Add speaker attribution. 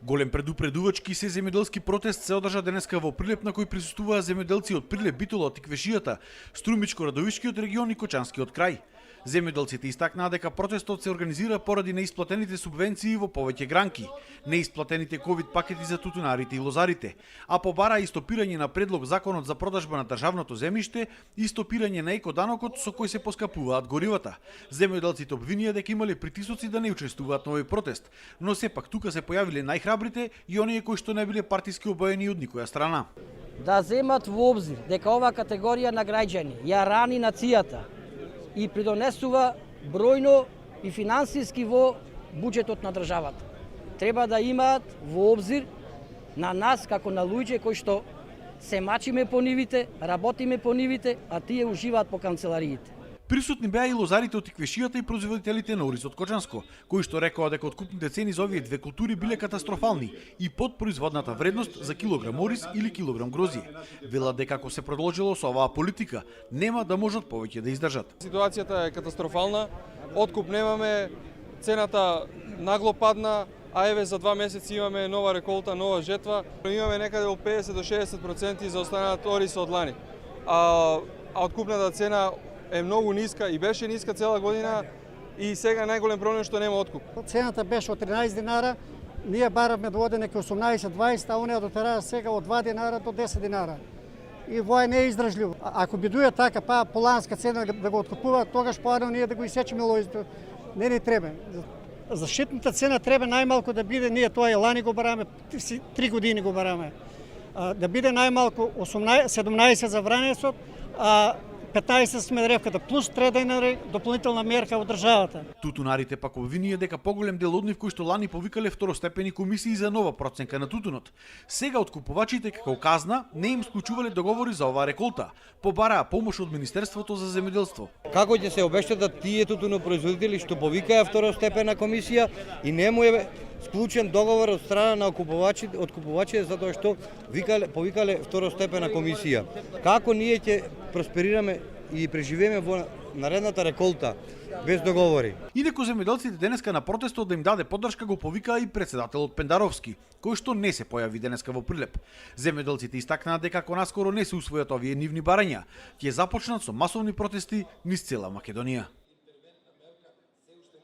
Speaker 1: Голем предупредувачки се земјоделски протест се одржа денеска во Прилеп, на кој присуствуваа земјоделци од Прилеп, Битола, Тиквешијата, Струмичко-Радовишкиот регион и Кочанскиот крај. Земјоделците истакнаа дека протестот се организира поради неисплатените субвенции во повеќе гранки, неисплатените ковид пакети за тутунарите и лозарите, а побараа и стопирање на предлог законот за продажба на државното земјиште и стопирање на екоданокот со кој се поскапуваат горивата. Земјоделците обвинија дека имале притисоци да не учествуваат на овој протест, но сепак тука се појавиле најхрабрите и оние кои што не биле партиски обоени од никоја страна.
Speaker 2: Да земат во обзир дека оваа категорија на граѓани ја рани нацијата и придонесува бројно и финансиски во буџетот на државата. Треба да имаат во обзир на нас како на луѓе кои што се мачиме по нивите, работиме по нивите, а тие уживаат по канцелариите.
Speaker 1: Присутни беа и лозарите од Тиквешијата и производителите на ориз од Кочанско, кои што рекоа дека откупните цени за овие две култури биле катастрофални и под производната вредност за килограм ориз или килограм грозје. Велат дека ако се продолжило со оваа политика, нема да можат повеќе да издржат.
Speaker 3: Ситуацијата е катастрофална, откуп немаме, цената нагло падна, а еве за 2 месеци имаме нова реколта, нова жетва, имаме некаде од 50 до 60% за останат ориз од лани. А откупната цена е многу ниска и беше ниска цела година и сега најголем проблем што нема откуп.
Speaker 4: Цената беше од 13 динара, ние баравме да оде неки 18-20, а оние дотераа сега од 2 динара до 10 динара. И вој не е издржливо. Ако бидуе така па поланска цена да го откупуваат, тогаш поарно ние да го исечеме лозите. Не ни треба. Заштитната цена треба најмалку да биде, ние тоа и лани го бараме, 3 години го бараме. Да биде најмалку 17 за вранецот, а 15 смедревката плюс треденари дополнителна мерка од државата.
Speaker 1: Тутунарите пак обвинија дека поголем дел од нив кои што лани повикале второстепени комисии за нова проценка на тутунот. Сега откупувачите како казна не им склучувале договори за оваа реколта. Побараа помош од Министерството за земјоделство.
Speaker 5: Како ќе се обештетат тие тутунопроизводители што повикаа второстепена комисија и не му е склучен договор од страна на откупувачите затоа што повикале второстепена комисија. Како ние ќе просперираме и преживееме во наредната реколта без договори?
Speaker 1: Инаку земјоделците денеска на протестот да им даде поддршка го повикаа и председателот Пендаровски, кој што не се појави денеска во Прилеп. Земјоделците истакнаа дека ако наскоро не се усвојат овие нивни барања, ќе започнат со масовни протести низ цела Македонија.